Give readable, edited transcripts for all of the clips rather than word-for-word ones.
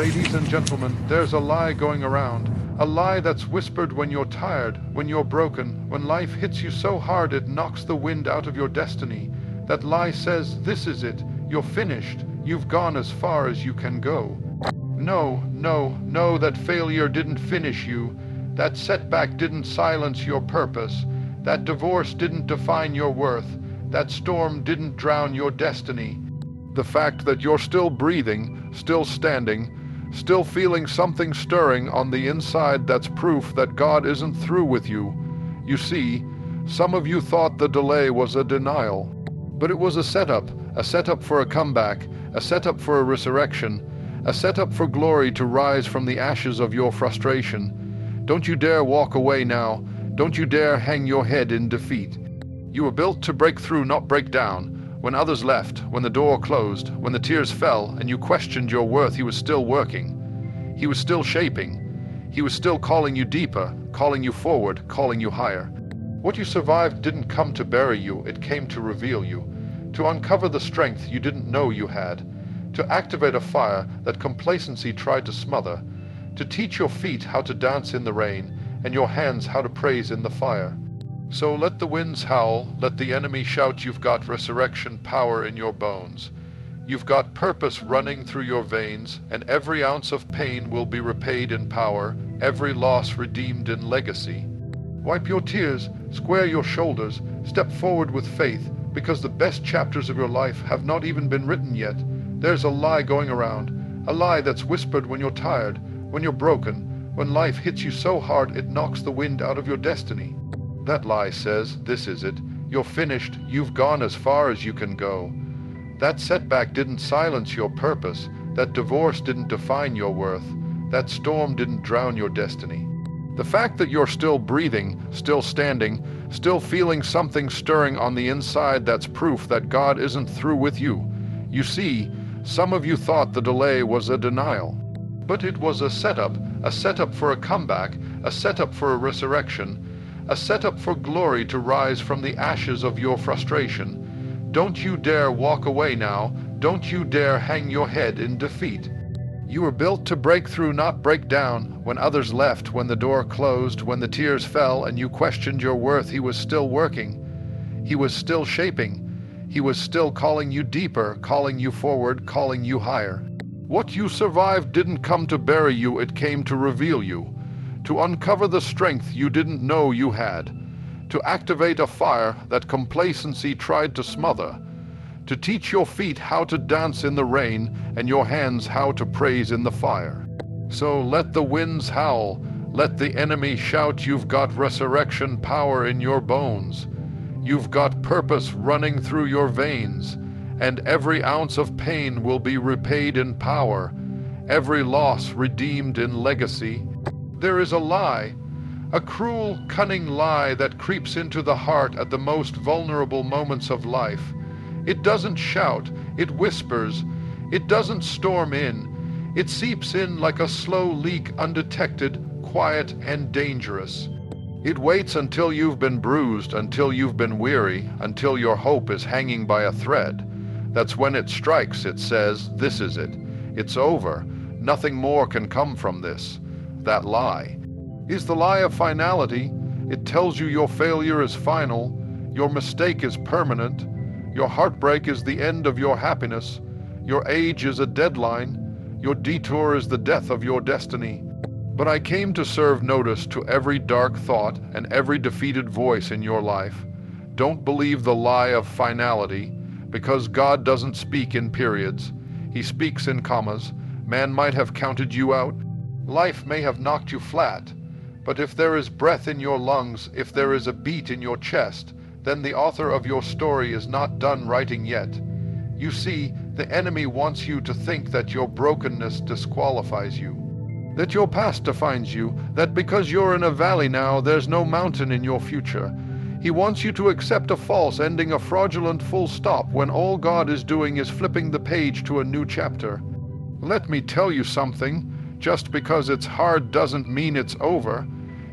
Ladies and gentlemen, there's a lie going around. A lie that's whispered when you're tired, when you're broken, when life hits you so hard it knocks the wind out of your destiny. That lie says, this is it, you're finished, you've gone as far as you can go. No, that failure didn't finish you. That setback didn't silence your purpose. That divorce didn't define your worth. That storm didn't drown your destiny. The fact that you're still breathing, still standing, still feeling something stirring on the inside, that's proof that God isn't through with you. You see, some of you thought the delay was a denial, but it was a setup for a comeback, a setup for a resurrection, a setup for glory to rise from the ashes of your frustration. Don't you dare walk away now. Don't you dare hang your head in defeat. You were built to break through, not break down. When others left, when the door closed, when the tears fell and you questioned your worth, he was still working. He was still shaping. He was still calling you deeper, calling you forward, calling you higher. What you survived didn't come to bury you, it came to reveal you, to uncover the strength you didn't know you had, to activate a fire that complacency tried to smother, to teach your feet how to dance in the rain and your hands how to praise in the fire. So let the winds howl, let the enemy shout, you've got resurrection power in your bones. You've got purpose running through your veins, and every ounce of pain will be repaid in power, every loss redeemed in legacy. Wipe your tears, square your shoulders, step forward with faith, because the best chapters of your life have not even been written yet. There's a lie going around, a lie that's whispered when you're tired, when you're broken, when life hits you so hard it knocks the wind out of your destiny. That lie says, this is it, you're finished, you've gone as far as you can go. That setback didn't silence your purpose, that divorce didn't define your worth, that storm didn't drown your destiny. The fact that you're still breathing, still standing, still feeling something stirring on the inside, that's proof that God isn't through with you. You see, some of you thought the delay was a denial, but it was a setup for a comeback, a setup for a resurrection, a setup for glory to rise from the ashes of your frustration. Don't you dare walk away now. Don't you dare hang your head in defeat. You were built to break through, not break down. When others left, when the door closed, when the tears fell and you questioned your worth, he was still working. He was still shaping. He was still calling you deeper, calling you forward, calling you higher. What you survived didn't come to bury you, it came to reveal you, to uncover the strength you didn't know you had, to activate a fire that complacency tried to smother, to teach your feet how to dance in the rain and your hands how to praise in the fire. So let the winds howl, let the enemy shout, you've got resurrection power in your bones. You've got purpose running through your veins, and every ounce of pain will be repaid in power, every loss redeemed in legacy. There is a lie, a cruel, cunning lie that creeps into the heart at the most vulnerable moments of life. It doesn't shout, it whispers, it doesn't storm in. It seeps in like a slow leak, undetected, quiet and dangerous. It waits until you've been bruised, until you've been weary, until your hope is hanging by a thread. That's when it strikes, it says, this is it. It's over. Nothing more can come from this. That lie is the lie of finality. It tells you your failure is final, your mistake is permanent, your heartbreak is the end of your happiness, your age is a deadline, your detour is the death of your destiny. But I came to serve notice to every dark thought and every defeated voice in your life. Don't believe the lie of finality, because God doesn't speak in periods. He speaks in commas. Man might have counted you out. Life may have knocked you flat, but if there is breath in your lungs, if there is a beat in your chest, then the author of your story is not done writing yet. You see, the enemy wants you to think that your brokenness disqualifies you, that your past defines you, that because you're in a valley now, there's no mountain in your future. He wants you to accept a false ending, a fraudulent full stop, when all God is doing is flipping the page to a new chapter. Let me tell you something. Just because it's hard doesn't mean it's over.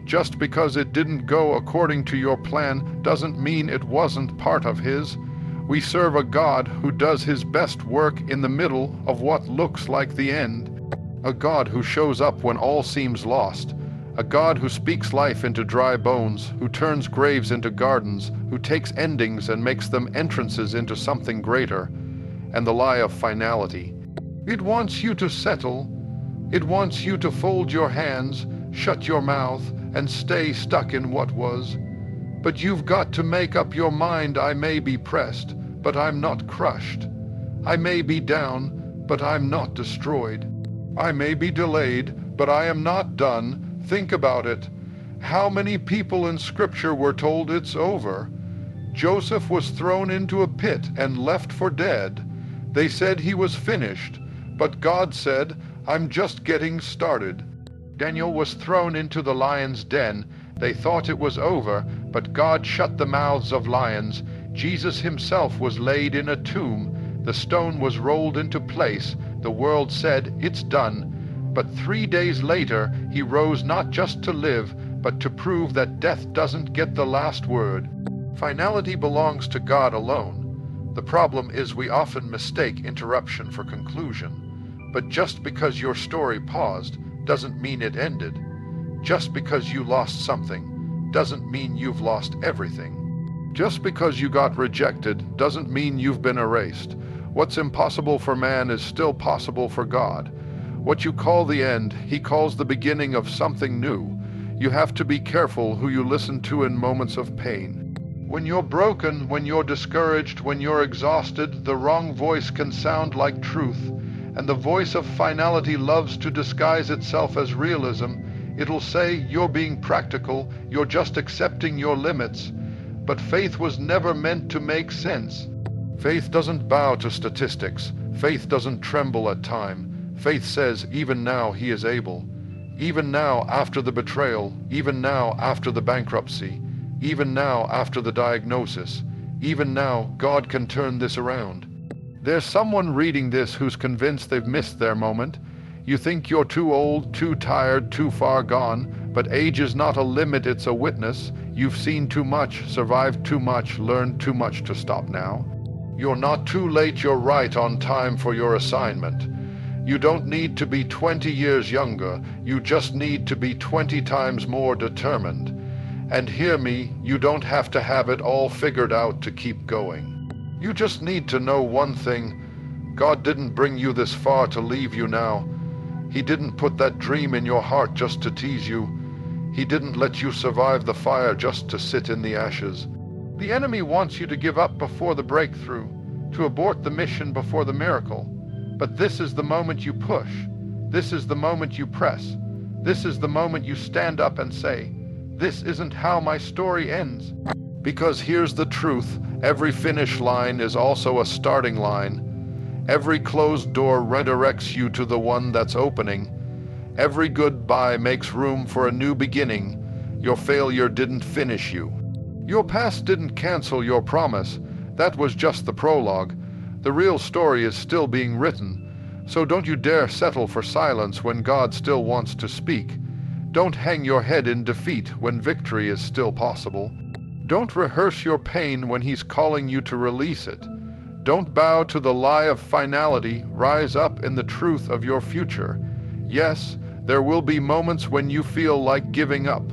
Just because it didn't go according to your plan doesn't mean it wasn't part of His. We serve a God who does His best work in the middle of what looks like the end. A God who shows up when all seems lost. A God who speaks life into dry bones, who turns graves into gardens, who takes endings and makes them entrances into something greater. And the lie of finality. It wants you to settle. It wants you to fold your hands, shut your mouth, and stay stuck in what was. But you've got to make up your mind. I may be pressed, but I'm not crushed. I may be down, but I'm not destroyed. I may be delayed, but I am not done. Think about it. How many people in Scripture were told it's over? Joseph was thrown into a pit and left for dead. They said he was finished, but God said, I'm just getting started. Daniel was thrown into the lion's den. They thought it was over, but God shut the mouths of lions. Jesus himself was laid in a tomb. The stone was rolled into place. The world said, it's done. But 3 days later, he rose not just to live, but to prove that death doesn't get the last word. Finality belongs to God alone. The problem is we often mistake interruption for conclusion. But just because your story paused doesn't mean it ended. Just because you lost something doesn't mean you've lost everything. Just because you got rejected doesn't mean you've been erased. What's impossible for man is still possible for God. What you call the end, he calls the beginning of something new. You have to be careful who you listen to in moments of pain. When you're broken, when you're discouraged, when you're exhausted, the wrong voice can sound like truth. And the voice of finality loves to disguise itself as realism. It'll say, you're being practical, you're just accepting your limits. But faith was never meant to make sense. Faith doesn't bow to statistics. Faith doesn't tremble at time. Faith says, even now he is able. Even now after the betrayal, even now after the bankruptcy, even now after the diagnosis, even now God can turn this around. There's someone reading this who's convinced they've missed their moment. You think you're too old, too tired, too far gone, but age is not a limit, it's a witness. You've seen too much, survived too much, learned too much to stop now. You're not too late, you're right on time for your assignment. You don't need to be 20 years younger, you just need to be 20 times more determined. And hear me, you don't have to have it all figured out to keep going. You just need to know one thing. God didn't bring you this far to leave you now. He didn't put that dream in your heart just to tease you. He didn't let you survive the fire just to sit in the ashes. The enemy wants you to give up before the breakthrough, to abort the mission before the miracle. But this is the moment you push. This is the moment you press. This is the moment you stand up and say, this isn't how my story ends. Because here's the truth, every finish line is also a starting line. Every closed door redirects you to the one that's opening. Every goodbye makes room for a new beginning. Your failure didn't finish you. Your past didn't cancel your promise. That was just the prologue. The real story is still being written. So don't you dare settle for silence when God still wants to speak. Don't hang your head in defeat when victory is still possible. Don't rehearse your pain when he's calling you to release it. Don't bow to the lie of finality. Rise up in the truth of your future. Yes, there will be moments when you feel like giving up.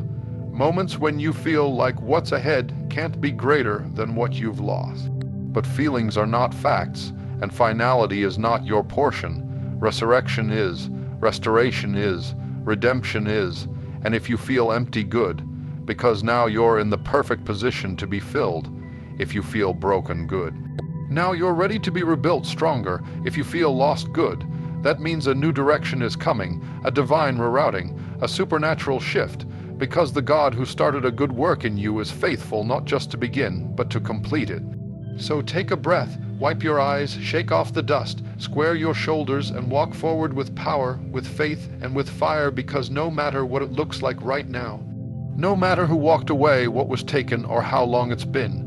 Moments when you feel like what's ahead can't be greater than what you've lost. But feelings are not facts, and finality is not your portion. Resurrection is, restoration is, redemption is, and if you feel empty, good, because now you're in the perfect position to be filled. If you feel broken, good. Now you're ready to be rebuilt stronger. If you feel lost, good. That means a new direction is coming, a divine rerouting, a supernatural shift, because the God who started a good work in you is faithful not just to begin, but to complete it. So take a breath, wipe your eyes, shake off the dust, square your shoulders, and walk forward with power, with faith, and with fire, because no matter what it looks like right now, no matter who walked away, what was taken, or how long it's been,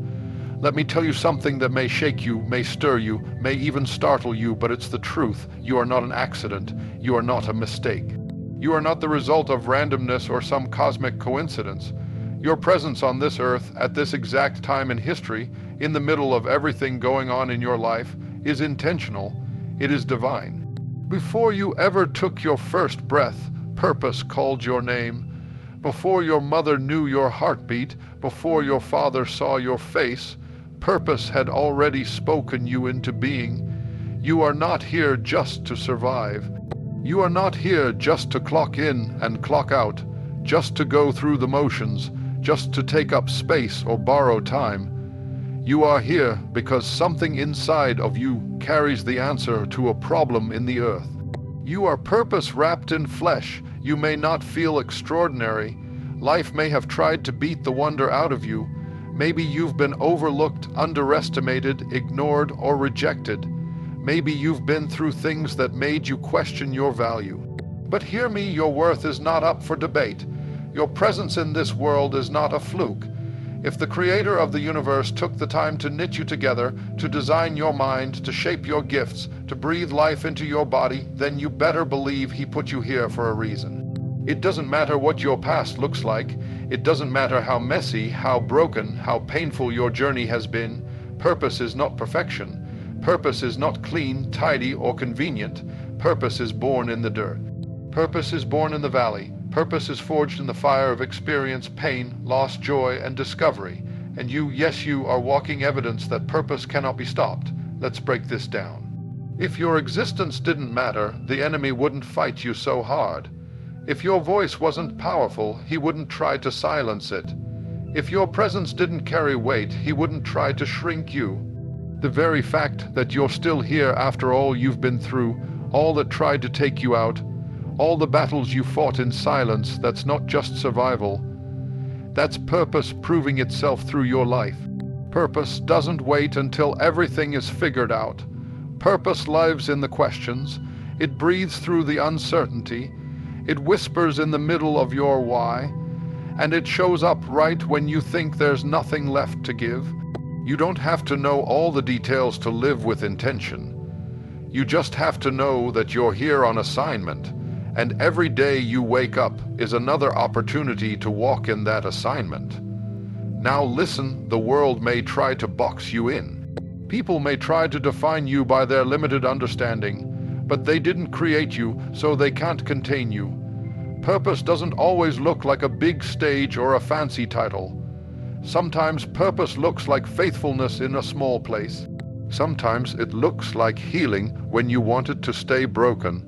let me tell you something that may shake you, may stir you, may even startle you, but it's the truth. You are not an accident. You are not a mistake. You are not the result of randomness or some cosmic coincidence. Your presence on this earth at this exact time in history, in the middle of everything going on in your life, is intentional. It is divine. Before you ever took your first breath, purpose called your name. Before your mother knew your heartbeat, before your father saw your face, purpose had already spoken you into being. You are not here just to survive. You are not here just to clock in and clock out, just to go through the motions, just to take up space or borrow time. You are here because something inside of you carries the answer to a problem in the earth. You are purpose wrapped in flesh. You may not feel extraordinary. Life may have tried to beat the wonder out of you. Maybe you've been overlooked, underestimated, ignored, or rejected. Maybe you've been through things that made you question your value. But hear me, your worth is not up for debate. Your presence in this world is not a fluke. If the creator of the universe took the time to knit you together, to design your mind, to shape your gifts, to breathe life into your body, then you better believe he put you here for a reason. It doesn't matter what your past looks like. It doesn't matter how messy, how broken, how painful your journey has been. Purpose is not perfection. Purpose is not clean, tidy, or convenient. Purpose is born in the dirt. Purpose is born in the valley. Purpose is forged in the fire of experience, pain, loss, joy, and discovery. And you, yes, you are walking evidence that purpose cannot be stopped. Let's break this down. If your existence didn't matter, the enemy wouldn't fight you so hard. If your voice wasn't powerful, he wouldn't try to silence it. If your presence didn't carry weight, he wouldn't try to shrink you. The very fact that you're still here after all you've been through, all that tried to take you out, all the battles you fought in silence, that's not just survival. That's purpose proving itself through your life. Purpose doesn't wait until everything is figured out. Purpose lives in the questions. It breathes through the uncertainty. It whispers in the middle of your why. And it shows up right when you think there's nothing left to give. You don't have to know all the details to live with intention. You just have to know that you're here on assignment. And every day you wake up is another opportunity to walk in that assignment. Now listen, the world may try to box you in. People may try to define you by their limited understanding, but they didn't create you, so they can't contain you. Purpose doesn't always look like a big stage or a fancy title. Sometimes purpose looks like faithfulness in a small place. Sometimes it looks like healing when you want it to stay broken.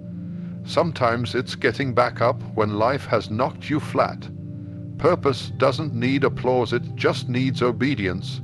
Sometimes it's getting back up when life has knocked you flat. Purpose doesn't need applause, it just needs obedience.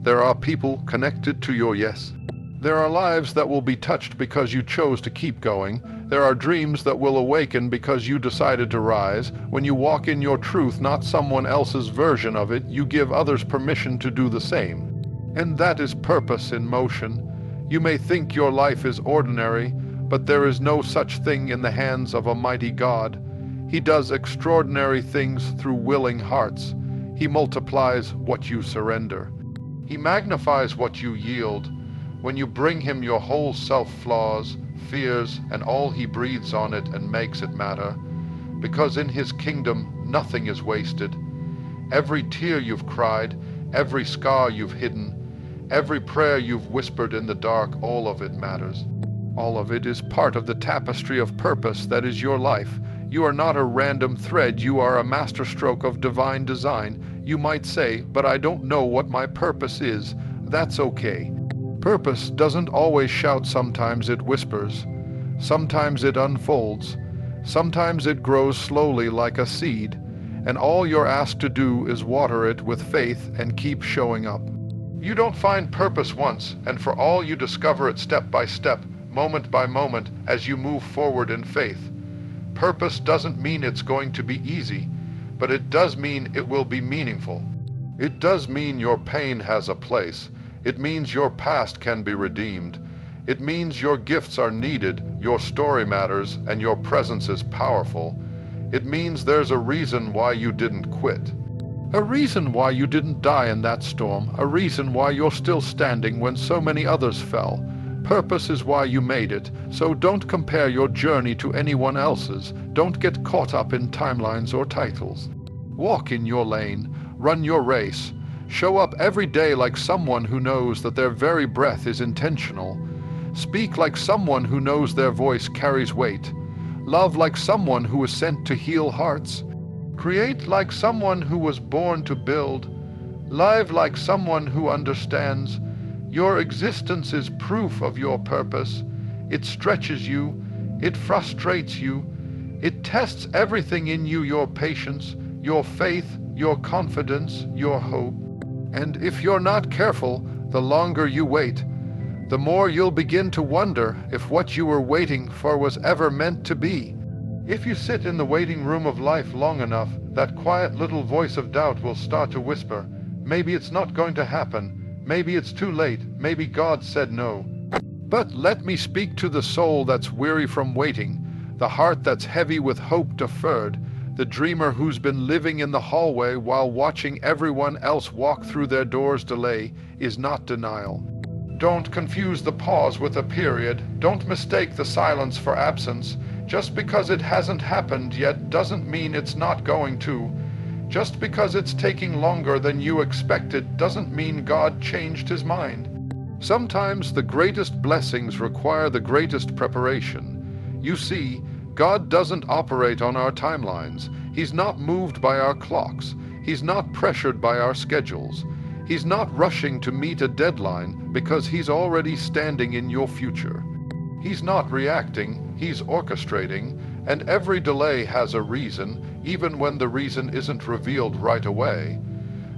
There are people connected to your yes. There are lives that will be touched because you chose to keep going. There are dreams that will awaken because you decided to rise. When you walk in your truth, not someone else's version of it, you give others permission to do the same. And that is purpose in motion. You may think your life is ordinary, but there is no such thing in the hands of a mighty God. He does extraordinary things through willing hearts. He multiplies what you surrender. He magnifies what you yield. When you bring him your whole self, flaws, fears, and all he breathes on it and makes it matter. Because in his kingdom, nothing is wasted. Every tear you've cried, every scar you've hidden, every prayer you've whispered in the dark, all of it matters. All of it is part of the tapestry of purpose that is your life. You are not a random thread, you are a masterstroke of divine design. You might say, but I don't know what my purpose is. That's okay. Purpose doesn't always shout, sometimes it whispers. Sometimes it unfolds. Sometimes it grows slowly like a seed. And all you're asked to do is water it with faith and keep showing up. You don't find purpose once, and for all you discover it step by step, moment by moment, as you move forward in faith. Purpose doesn't mean it's going to be easy, but it does mean it will be meaningful. It does mean your pain has a place. It means your past can be redeemed. It means your gifts are needed, your story matters, and your presence is powerful. It means there's a reason why you didn't quit. A reason why you didn't die in that storm. A reason why you're still standing when so many others fell. Purpose is why you made it, so don't compare your journey to anyone else's. Don't get caught up in timelines or titles. Walk in your lane, run your race. Show up every day like someone who knows that their very breath is intentional. Speak like someone who knows their voice carries weight. Love like someone who is sent to heal hearts. Create like someone who was born to build. Live like someone who understands. Your existence is proof of your purpose. It stretches you. It frustrates you. It tests everything in you, your patience, your faith, your confidence, your hope. And if you're not careful, the longer you wait, the more you'll begin to wonder if what you were waiting for was ever meant to be. If you sit in the waiting room of life long enough, that quiet little voice of doubt will start to whisper, maybe it's not going to happen, maybe it's too late, maybe God said no. But let me speak to the soul that's weary from waiting, the heart that's heavy with hope deferred, the dreamer who's been living in the hallway while watching everyone else walk through their door's delay is not denial. Don't confuse the pause with a period. Don't mistake the silence for absence. Just because it hasn't happened yet doesn't mean it's not going to. Just because it's taking longer than you expected doesn't mean God changed his mind. Sometimes the greatest blessings require the greatest preparation. You see, God doesn't operate on our timelines. He's not moved by our clocks. He's not pressured by our schedules. He's not rushing to meet a deadline because he's already standing in your future. He's not reacting, he's orchestrating, and every delay has a reason, even when the reason isn't revealed right away.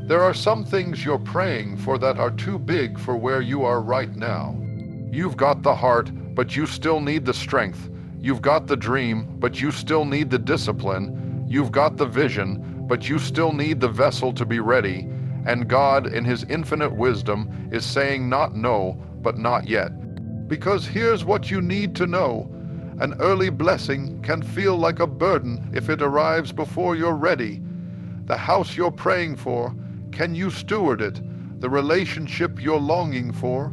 There are some things you're praying for that are too big for where you are right now. You've got the heart, but you still need the strength. You've got the dream, but you still need the discipline. You've got the vision, but you still need the vessel to be ready. And God, in his infinite wisdom, is saying not no, but not yet. Because here's what you need to know. An early blessing can feel like a burden if it arrives before you're ready. The house you're praying for, can you steward it? The relationship you're longing for?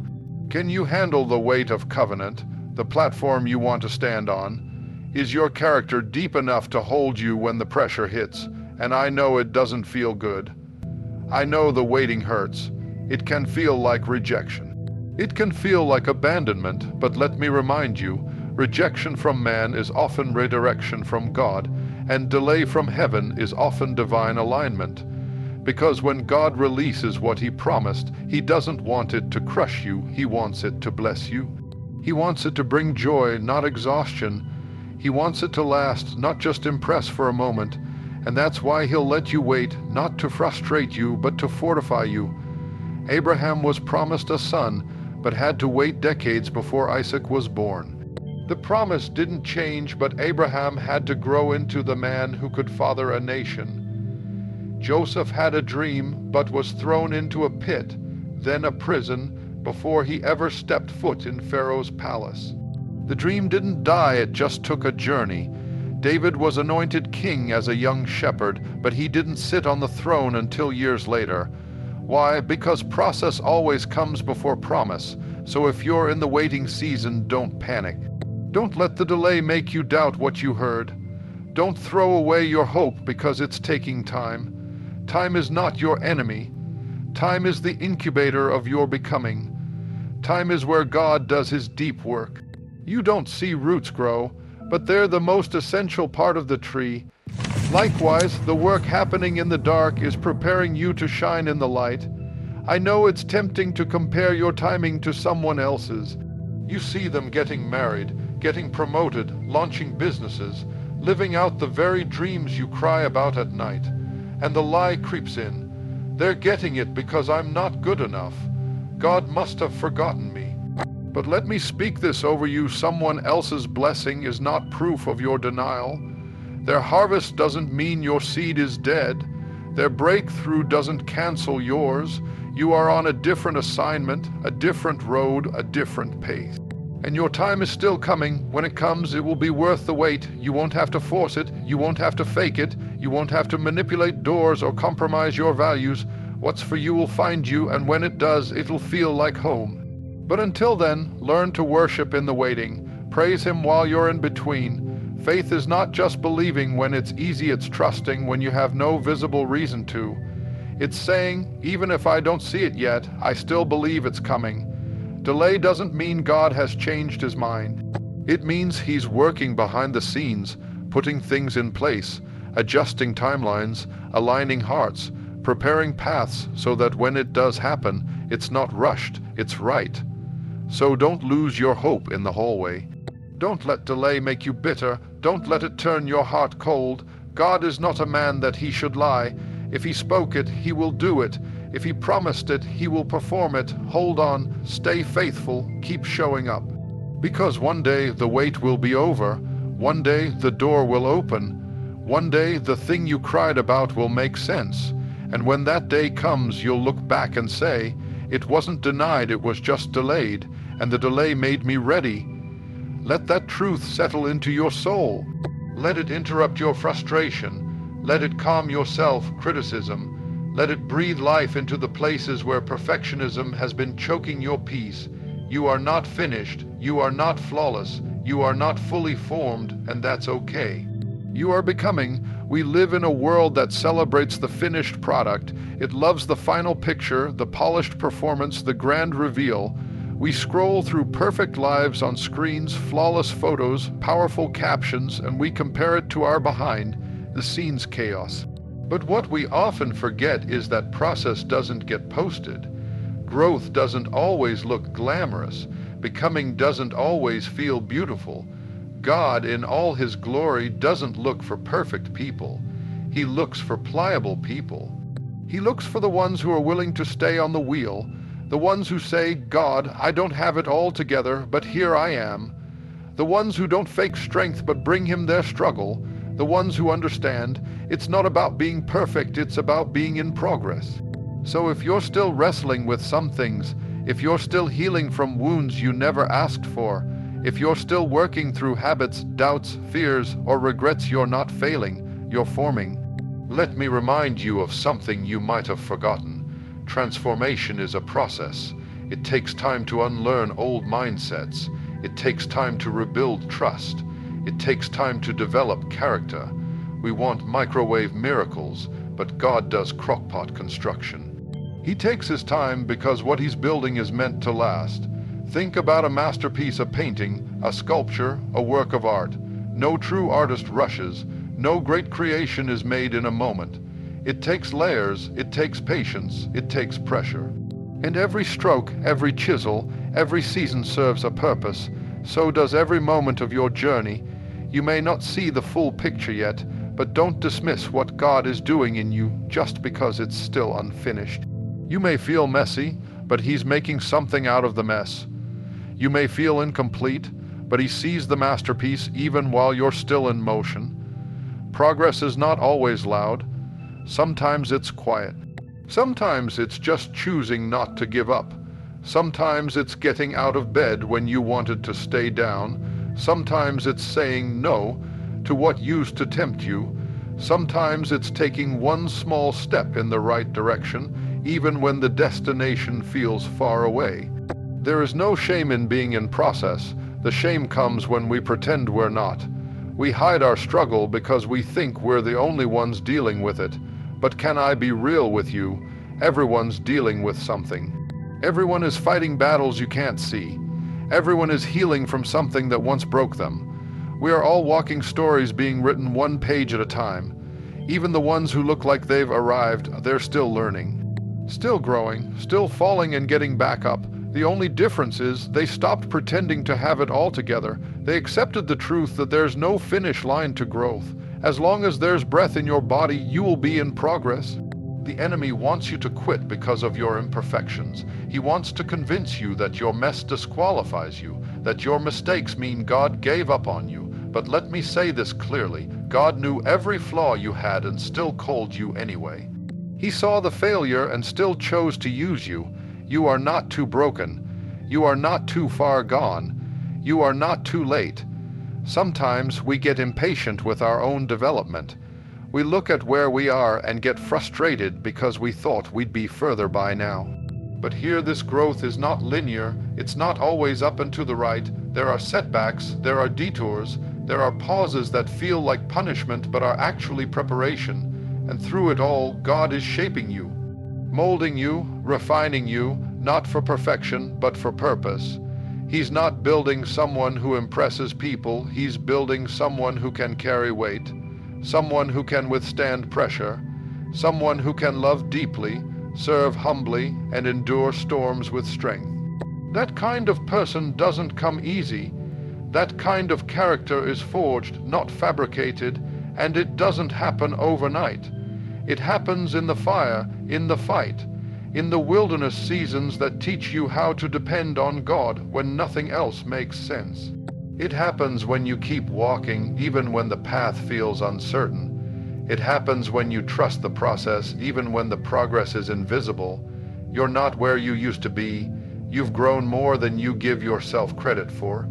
Can you handle the weight of covenant, the platform you want to stand on? Is your character deep enough to hold you when the pressure hits? And I know it doesn't feel good. I know the waiting hurts. It can feel like rejection. It can feel like abandonment, but let me remind you, rejection from man is often redirection from God, and delay from heaven is often divine alignment. Because when God releases what he promised, he doesn't want it to crush you, he wants it to bless you. He wants it to bring joy, not exhaustion. He wants it to last, not just impress for a moment. And that's why he'll let you wait, not to frustrate you, but to fortify you. Abraham was promised a son, but had to wait decades before Isaac was born. The promise didn't change, but Abraham had to grow into the man who could father a nation. Joseph had a dream, but was thrown into a pit, then a prison, before he ever stepped foot in Pharaoh's palace. The dream didn't die, it just took a journey. David was anointed king as a young shepherd, but he didn't sit on the throne until years later. Why? Because process always comes before promise. So if you're in the waiting season, don't panic. Don't let the delay make you doubt what you heard. Don't throw away your hope because it's taking time. Time is not your enemy. Time is the incubator of your becoming. Time is where God does his deep work. You don't see roots grow, but they're the most essential part of the tree. Likewise, the work happening in the dark is preparing you to shine in the light. I know it's tempting to compare your timing to someone else's. You see them getting married, getting promoted, launching businesses, living out the very dreams you cry about at night. And the lie creeps in. They're getting it because I'm not good enough. God must have forgotten me. But let me speak this over you, someone else's blessing is not proof of your denial. Their harvest doesn't mean your seed is dead. Their breakthrough doesn't cancel yours. You are on a different assignment, a different road, a different pace. And your time is still coming. When it comes, it will be worth the wait. You won't have to force it. You won't have to fake it. You won't have to manipulate doors or compromise your values. What's for you will find you, and when it does, it'll feel like home. But until then, learn to worship in the waiting. Praise him while you're in between. Faith is not just believing when it's easy, it's trusting when you have no visible reason to. It's saying, even if I don't see it yet, I still believe it's coming. Delay doesn't mean God has changed his mind. It means he's working behind the scenes, putting things in place, adjusting timelines, aligning hearts, preparing paths so that when it does happen, it's not rushed, it's right. So don't lose your hope in the hallway. Don't let delay make you bitter. Don't let it turn your heart cold. God is not a man that he should lie. If he spoke it, he will do it. If he promised it, he will perform it. Hold on, stay faithful, keep showing up. Because one day the wait will be over. One day the door will open. One day the thing you cried about will make sense. And when that day comes, you'll look back and say, it wasn't denied, it was just delayed, and the delay made me ready. Let that truth settle into your soul. Let it interrupt your frustration. Let it calm your self-criticism. Let it breathe life into the places where perfectionism has been choking your peace. You are not finished. You are not flawless. You are not fully formed, and that's okay. You are becoming. We live in a world that celebrates the finished product. It loves the final picture, the polished performance, the grand reveal. We scroll through perfect lives on screens, flawless photos, powerful captions, and we compare it to our behind the scenes chaos. But what we often forget is that process doesn't get posted. Growth doesn't always look glamorous. Becoming doesn't always feel beautiful. God, in all his glory, doesn't look for perfect people. He looks for pliable people. He looks for the ones who are willing to stay on the wheel, the ones who say, God, I don't have it all together, but here I am. The ones who don't fake strength but bring him their struggle, the ones who understand it's not about being perfect, it's about being in progress. So if you're still wrestling with some things, if you're still healing from wounds you never asked for, if you're still working through habits, doubts, fears, or regrets, you're not failing, you're forming. Let me remind you of something you might have forgotten. Transformation is a process. It takes time to unlearn old mindsets. It takes time to rebuild trust. It takes time to develop character. We want microwave miracles, but God does crockpot construction. He takes his time because what he's building is meant to last. Think about a masterpiece, a painting, a sculpture, a work of art. No true artist rushes. No great creation is made in a moment. It takes layers, it takes patience, it takes pressure. And every stroke, every chisel, every season serves a purpose. So does every moment of your journey. You may not see the full picture yet, but don't dismiss what God is doing in you just because it's still unfinished. You may feel messy, but he's making something out of the mess. You may feel incomplete, but he sees the masterpiece even while you're still in motion. Progress is not always loud. Sometimes it's quiet. Sometimes it's just choosing not to give up. Sometimes it's getting out of bed when you wanted to stay down. Sometimes it's saying no to what used to tempt you. Sometimes it's taking one small step in the right direction, even when the destination feels far away. There is no shame in being in process. The shame comes when we pretend we're not. We hide our struggle because we think we're the only ones dealing with it. But can I be real with you? Everyone's dealing with something. Everyone is fighting battles you can't see. Everyone is healing from something that once broke them. We are all walking stories being written one page at a time. Even the ones who look like they've arrived, they're still learning. Still growing, still falling and getting back up. The only difference is they stopped pretending to have it all together. They accepted the truth that there's no finish line to growth. As long as there's breath in your body, you will be in progress. The enemy wants you to quit because of your imperfections. He wants to convince you that your mess disqualifies you, that your mistakes mean God gave up on you. But let me say this clearly. God knew every flaw you had and still called you anyway. He saw the failure and still chose to use you. You are not too broken. You are not too far gone. You are not too late. Sometimes we get impatient with our own development. We look at where we are and get frustrated because we thought we'd be further by now. But here this growth is not linear. It's not always up and to the right. There are setbacks, there are detours, there are pauses that feel like punishment but are actually preparation. And through it all, God is shaping you, molding you, refining you, not for perfection, but for purpose. He's not building someone who impresses people, he's building someone who can carry weight, someone who can withstand pressure, someone who can love deeply, serve humbly, and endure storms with strength. That kind of person doesn't come easy. That kind of character is forged, not fabricated, and it doesn't happen overnight. It happens in the fire, in the fight, in the wilderness seasons that teach you how to depend on God when nothing else makes sense. It happens when you keep walking even when the path feels uncertain. It happens when you trust the process even when the progress is invisible. You're not where you used to be. You've grown more than you give yourself credit for.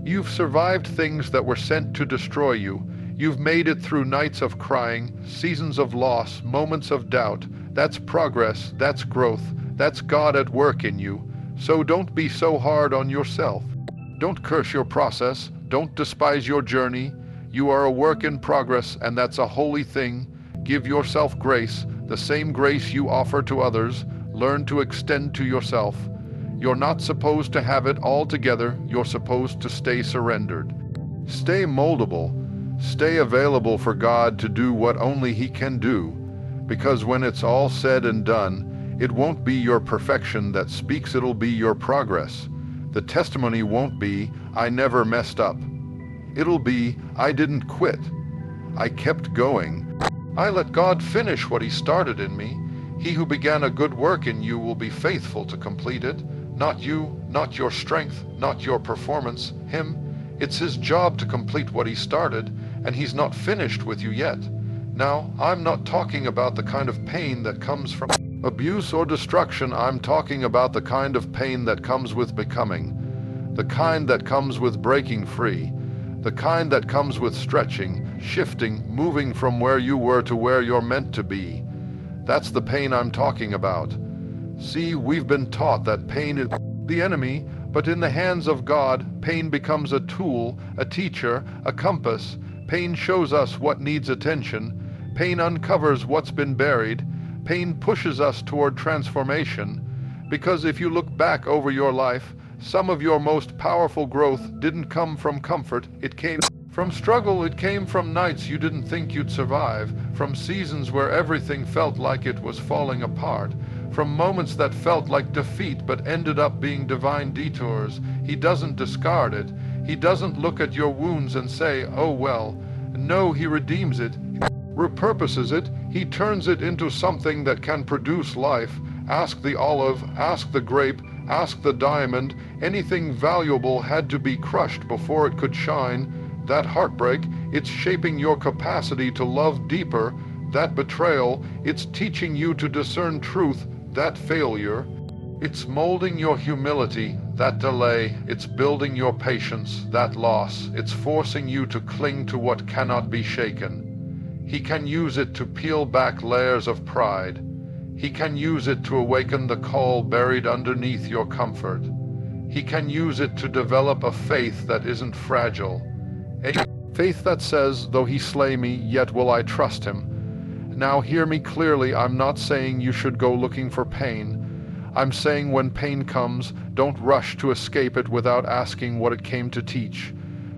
You've survived things that were sent to destroy you. You've made it through nights of crying, seasons of loss, moments of doubt. That's progress, that's growth, that's God at work in you. So don't be so hard on yourself. Don't curse your process, don't despise your journey. You are a work in progress, and that's a holy thing. Give yourself grace, the same grace you offer to others. Learn to extend to yourself. You're not supposed to have it all together, you're supposed to stay surrendered. Stay moldable, stay available for God to do what only He can do. Because when it's all said and done, it won't be your perfection that speaks, it'll be your progress. The testimony won't be, I never messed up. It'll be, I didn't quit. I kept going. I let God finish what He started in me. He who began a good work in you will be faithful to complete it. Not you, not your strength, not your performance, Him. It's His job to complete what He started, and He's not finished with you yet. Now, I'm not talking about the kind of pain that comes from abuse or destruction. I'm talking about the kind of pain that comes with becoming, the kind that comes with breaking free, the kind that comes with stretching, shifting, moving from where you were to where you're meant to be. That's the pain I'm talking about. See, we've been taught that pain is the enemy, but in the hands of God, pain becomes a tool, a teacher, a compass. Pain shows us what needs attention. Pain uncovers what's been buried. Pain pushes us toward transformation. Because if you look back over your life, some of your most powerful growth didn't come from comfort, it came from struggle. It came from nights you didn't think you'd survive, from seasons where everything felt like it was falling apart, from moments that felt like defeat but ended up being divine detours. He doesn't discard it. He doesn't look at your wounds and say, oh well. No, He redeems it, repurposes it, He turns it into something that can produce life. Ask the olive, ask the grape, ask the diamond. Anything valuable had to be crushed before it could shine. That heartbreak, it's shaping your capacity to love deeper. That betrayal, it's teaching you to discern truth. That failure, it's molding your humility. That delay, it's building your patience. That loss, it's forcing you to cling to what cannot be shaken. He can use it to peel back layers of pride. He can use it to awaken the call buried underneath your comfort. He can use it to develop a faith that isn't fragile. A faith that says, though He slay me, yet will I trust Him. Now hear me clearly, I'm not saying you should go looking for pain. I'm saying when pain comes, don't rush to escape it without asking what it came to teach.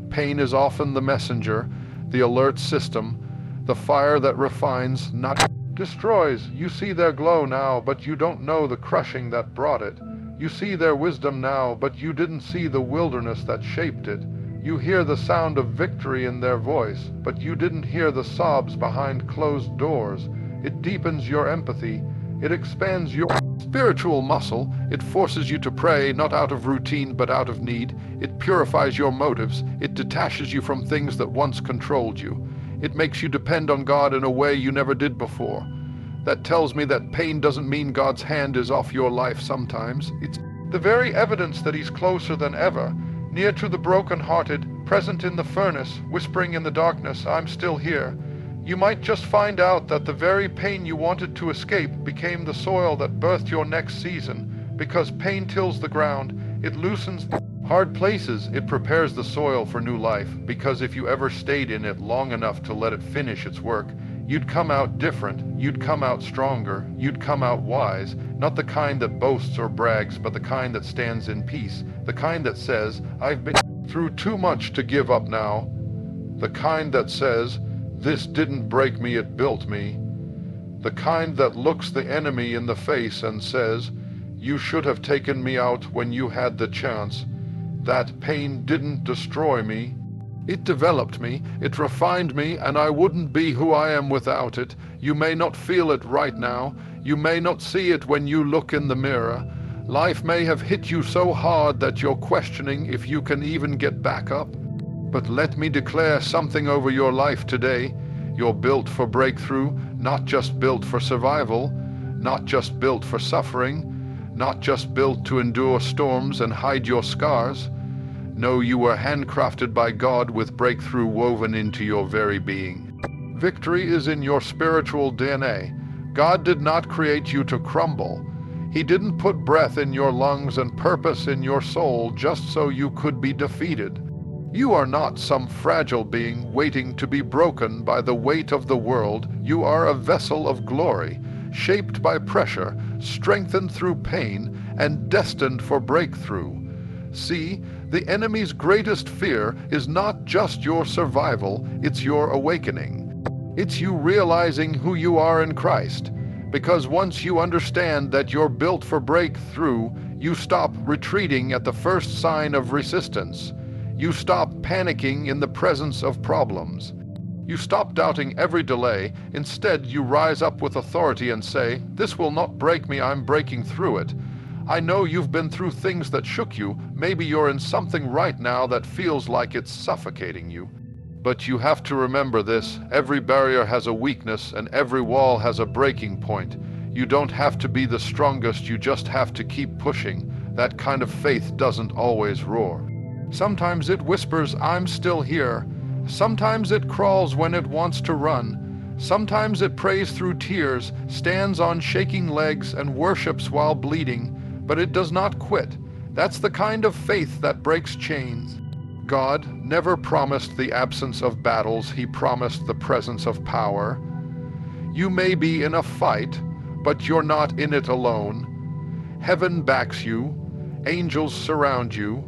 Pain is often the messenger, the alert system, the fire that refines, not destroys. You see their glow now, but you don't know the crushing that brought it. You see their wisdom now, but you didn't see the wilderness that shaped it. You hear the sound of victory in their voice, but you didn't hear the sobs behind closed doors. It deepens your empathy. It expands your spiritual muscle. It forces you to pray, not out of routine, but out of need. It purifies your motives. It detaches you from things that once controlled you. It makes you depend on God in a way you never did before. That tells me that pain doesn't mean God's hand is off your life sometimes. It's the very evidence that He's closer than ever, near to the broken-hearted, present in the furnace, whispering in the darkness, I'm still here. You might just find out that the very pain you wanted to escape became the soil that birthed your next season, because pain tills the ground, it loosens hard places, it prepares the soil for new life, because if you ever stayed in it long enough to let it finish its work, You'd come out different, you'd come out stronger, you'd come out wise, not the kind that boasts or brags, but the kind that stands in peace, the kind that says, I've been through too much to give up now, the kind that says, this didn't break me, it built me, the kind that looks the enemy in the face and says, you should have taken me out when you had the chance. That pain didn't destroy me. It developed me, it refined me, and I wouldn't be who I am without it. You may not feel it right now. You may not see it when you look in the mirror. Life may have hit you so hard that you're questioning if you can even get back up. But let me declare something over your life today. You're built for breakthrough, not just built for survival, not just built for suffering, not just built to endure storms and hide your scars. No, you were handcrafted by God with breakthrough woven into your very being. Victory is in your spiritual DNA. God did not create you to crumble. He didn't put breath in your lungs and purpose in your soul just so you could be defeated. You are not some fragile being waiting to be broken by the weight of the world. You are a vessel of glory, shaped by pressure, strengthened through pain, and destined for breakthrough. See, the enemy's greatest fear is not just your survival, it's your awakening. It's you realizing who you are in Christ. Because once you understand that you're built for breakthrough, you stop retreating at the first sign of resistance. You stop panicking in the presence of problems. You stop doubting every delay. Instead, you rise up with authority and say, this will not break me, I'm breaking through it. I know you've been through things that shook you. Maybe you're in something right now that feels like it's suffocating you. But you have to remember this, every barrier has a weakness and every wall has a breaking point. You don't have to be the strongest, you just have to keep pushing. That kind of faith doesn't always roar. Sometimes it whispers, I'm still here. Sometimes it crawls when it wants to run. Sometimes it prays through tears, stands on shaking legs, and worships while bleeding. But it does not quit. That's the kind of faith that breaks chains. God never promised the absence of battles, He promised the presence of power. You may be in a fight, but you're not in it alone. Heaven backs you. Angels surround you.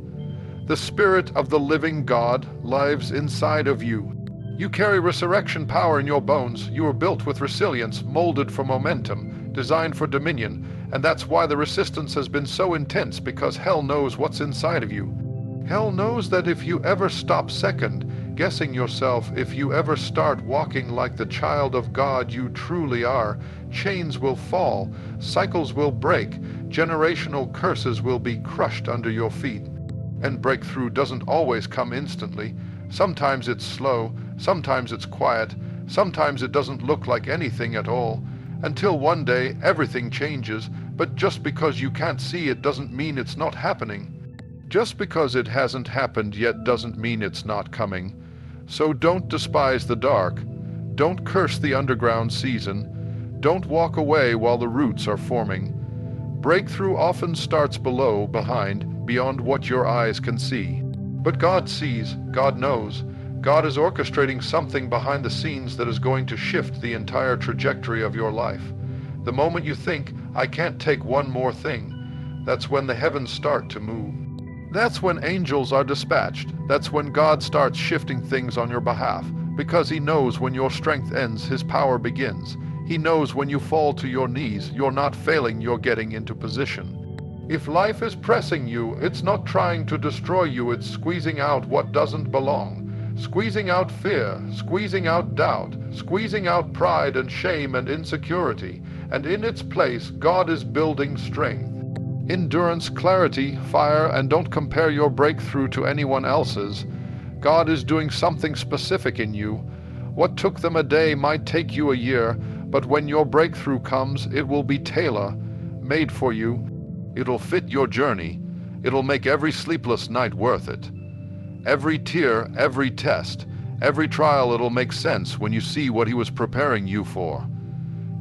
The Spirit of the living God lives inside of you. You carry resurrection power in your bones. You are built with resilience, molded for momentum, designed for dominion, and that's why the resistance has been so intense, because hell knows what's inside of you. Hell knows that if you ever stop second guessing yourself, if you ever start walking like the child of God you truly are, chains will fall, cycles will break, generational curses will be crushed under your feet. And breakthrough doesn't always come instantly. Sometimes it's slow, sometimes it's quiet, sometimes it doesn't look like anything at all, until one day everything changes. But just because you can't see it doesn't mean it's not happening. Just because it hasn't happened yet doesn't mean it's not coming. So don't despise the dark. Don't curse the underground season. Don't walk away while the roots are forming. Breakthrough often starts below, behind, beyond what your eyes can see. But God sees, God knows. God is orchestrating something behind the scenes that is going to shift the entire trajectory of your life. The moment you think, I can't take one more thing, that's when the heavens start to move. That's when angels are dispatched. That's when God starts shifting things on your behalf, because He knows when your strength ends, His power begins. He knows when you fall to your knees, you're not failing, you're getting into position. If life is pressing you, it's not trying to destroy you, it's squeezing out what doesn't belong. Squeezing out fear, squeezing out doubt, squeezing out pride and shame and insecurity. And in its place, God is building strength. Endurance, clarity, fire, and don't compare your breakthrough to anyone else's. God is doing something specific in you. What took them a day might take you a year, but when your breakthrough comes, it will be tailor-made for you. It'll fit your journey. It'll make every sleepless night worth it. Every tear, every test, every trial, it'll make sense when you see what He was preparing you for.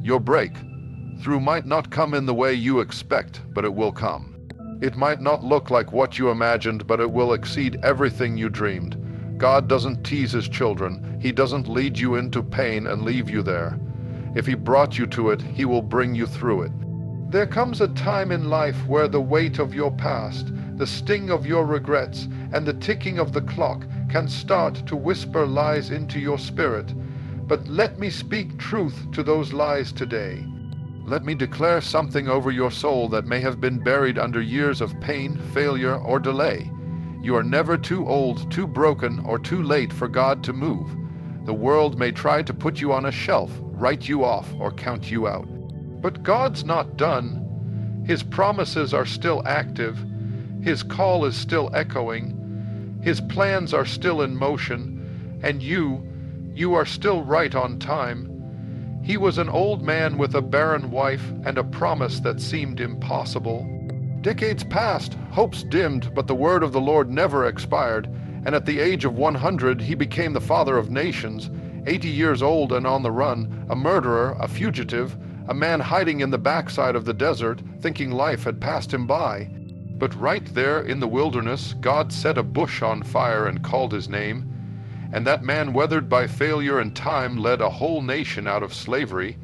Your breakthrough might not come in the way you expect, but it will come. It might not look like what you imagined, but it will exceed everything you dreamed. God doesn't tease his children. He doesn't lead you into pain and leave you there. If he brought you to it, he will bring you through it. There comes a time in life where the weight of your past, the sting of your regrets, and the ticking of the clock can start to whisper lies into your spirit. But let me speak truth to those lies today. Let me declare something over your soul that may have been buried under years of pain, failure, or delay. You are never too old, too broken, or too late for God to move. The world may try to put you on a shelf, write you off, or count you out. But God's not done. His promises are still active. His call is still echoing. His plans are still in motion. And you are still right on time. He was an old man with a barren wife and a promise that seemed impossible. Decades passed, hopes dimmed, but the word of the Lord never expired, and at the age of 100 he became the father of nations, 80 years old and on the run, a murderer, a fugitive, a man hiding in the backside of the desert, thinking life had passed him by. But right there in the wilderness, God set a bush on fire and called his name, and that man, weathered by failure and time, led a whole nation out of slavery.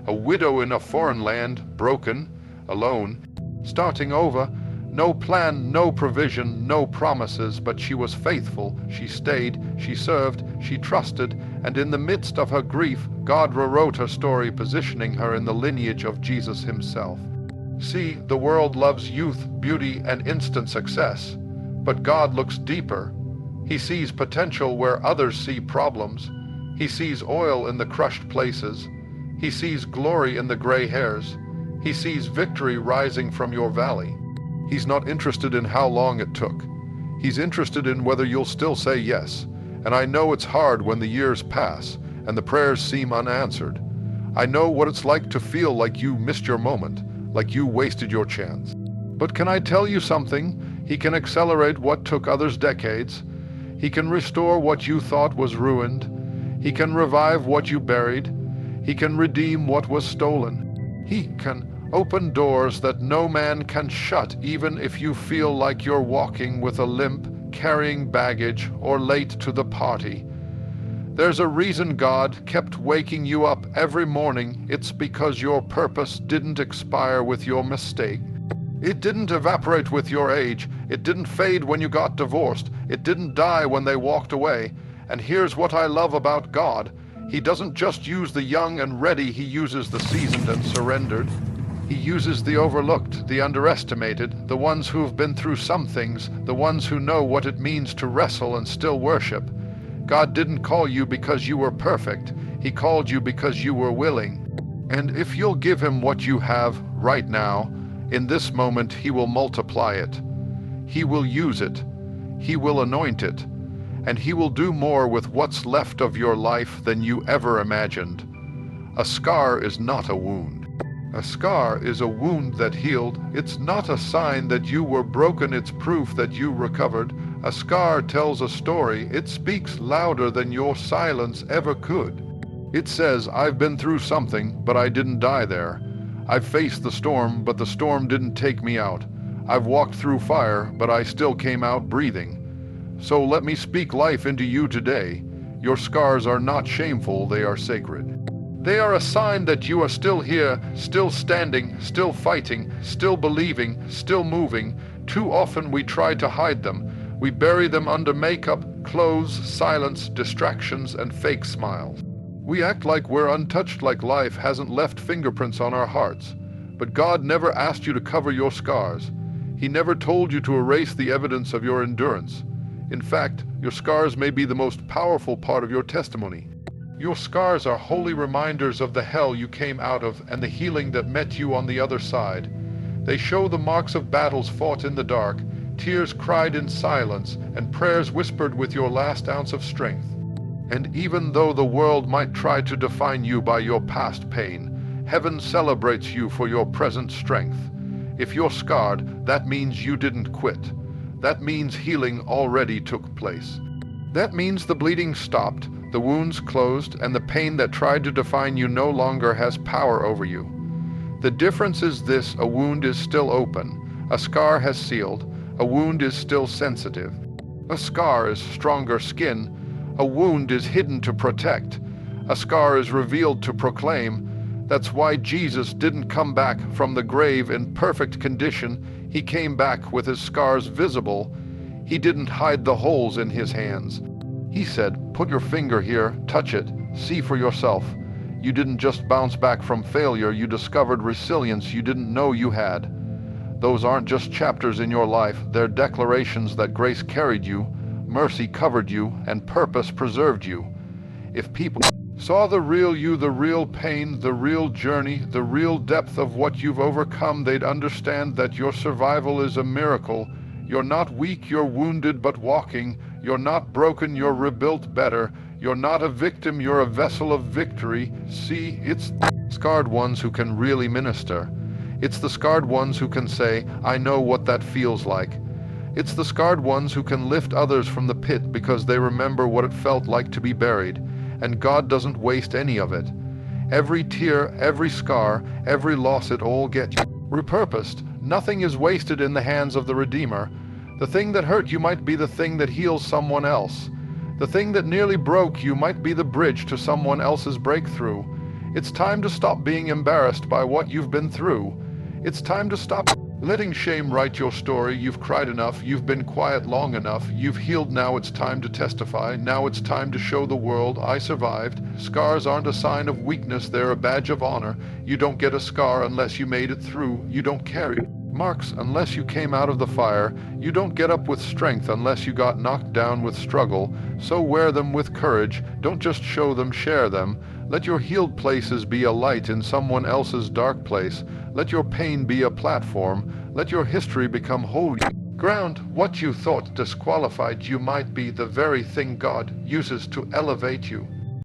A widow in a foreign land, broken, alone, starting over, no plan, no provision, no promises, but she was faithful, she stayed, she served, she trusted, and in the midst of her grief, God rewrote her story, positioning her in the lineage of Jesus himself. See, the world loves youth, beauty, and instant success, but God looks deeper. He sees potential where others see problems. He sees oil in the crushed places. He sees glory in the gray hairs. He sees victory rising from your valley. He's not interested in how long it took. He's interested in whether you'll still say yes. And I know it's hard when the years pass and the prayers seem unanswered. I know what it's like to feel like you missed your moment, like you wasted your chance. But can I tell you something? He can accelerate what took others decades. He can restore what you thought was ruined. He can revive what you buried. He can redeem what was stolen. He can open doors that no man can shut, even if you feel like you're walking with a limp, carrying baggage, or late to the party. There's a reason God kept waking you up every morning. It's because your purpose didn't expire with your mistake. It didn't evaporate with your age. It didn't fade when you got divorced. It didn't die when they walked away. And here's what I love about God. He doesn't just use the young and ready, he uses the seasoned and surrendered. He uses the overlooked, the underestimated, the ones who've been through some things, the ones who know what it means to wrestle and still worship. God didn't call you because you were perfect. He called you because you were willing. And if you'll give him what you have right now, in this moment, he will multiply it. He will use it. He will anoint it. And he will do more with what's left of your life than you ever imagined. A scar is not a wound. A scar is a wound that healed. It's not a sign that you were broken. It's proof that you recovered. A scar tells a story. It speaks louder than your silence ever could. It says, I've been through something, but I didn't die there. I've faced the storm, but the storm didn't take me out. I've walked through fire, but I still came out breathing. So let me speak life into you today. Your scars are not shameful, they are sacred. They are a sign that you are still here, still standing, still fighting, still believing, still moving. Too often we try to hide them. We bury them under makeup, clothes, silence, distractions, and fake smiles. We act like we're untouched, like life hasn't left fingerprints on our hearts. But God never asked you to cover your scars. He never told you to erase the evidence of your endurance. In fact, your scars may be the most powerful part of your testimony. Your scars are holy reminders of the hell you came out of and the healing that met you on the other side. They show the marks of battles fought in the dark, tears cried in silence, and prayers whispered with your last ounce of strength. And even though the world might try to define you by your past pain, heaven celebrates you for your present strength. If you're scarred, that means you didn't quit. That means healing already took place. That means the bleeding stopped, the wounds closed, and the pain that tried to define you no longer has power over you. The difference is this: a wound is still open, a scar has sealed, a wound is still sensitive. A scar is stronger skin. A wound is hidden to protect. A scar is revealed to proclaim. That's why Jesus didn't come back from the grave in perfect condition. He came back with his scars visible. He didn't hide the holes in his hands. He said, "Put your finger here, touch it, see for yourself." You didn't just bounce back from failure, you discovered resilience you didn't know you had. Those aren't just chapters in your life, they're declarations that grace carried you, mercy covered you, and purpose preserved you. If people saw the real you, the real pain, the real journey, the real depth of what you've overcome, they'd understand that your survival is a miracle. You're not weak, you're wounded but walking. You're not broken, you're rebuilt better. You're not a victim, you're a vessel of victory. See, it's the scarred ones who can really minister. It's the scarred ones who can say, "I know what that feels like." It's the scarred ones who can lift others from the pit because they remember what it felt like to be buried. And God doesn't waste any of it. Every tear, every scar, every loss, it all gets repurposed. Nothing is wasted in the hands of the Redeemer. The thing that hurt you might be the thing that heals someone else. The thing that nearly broke you might be the bridge to someone else's breakthrough. It's time to stop being embarrassed by what you've been through. It's time to stop letting shame write your story. You've cried enough, you've been quiet long enough, you've healed. Now it's time to testify. Now it's time to show the world, I survived. Scars aren't a sign of weakness, they're a badge of honor. You don't get a scar unless you made it through. You don't carry marks unless you came out of the fire. You don't get up with strength unless you got knocked down with struggle. So wear them with courage. Don't just show them, share them. Let your healed places be a light in someone else's dark place. Let your pain be a platform. Let your history become holy ground. What you thought disqualified you might be the very thing God uses to elevate you.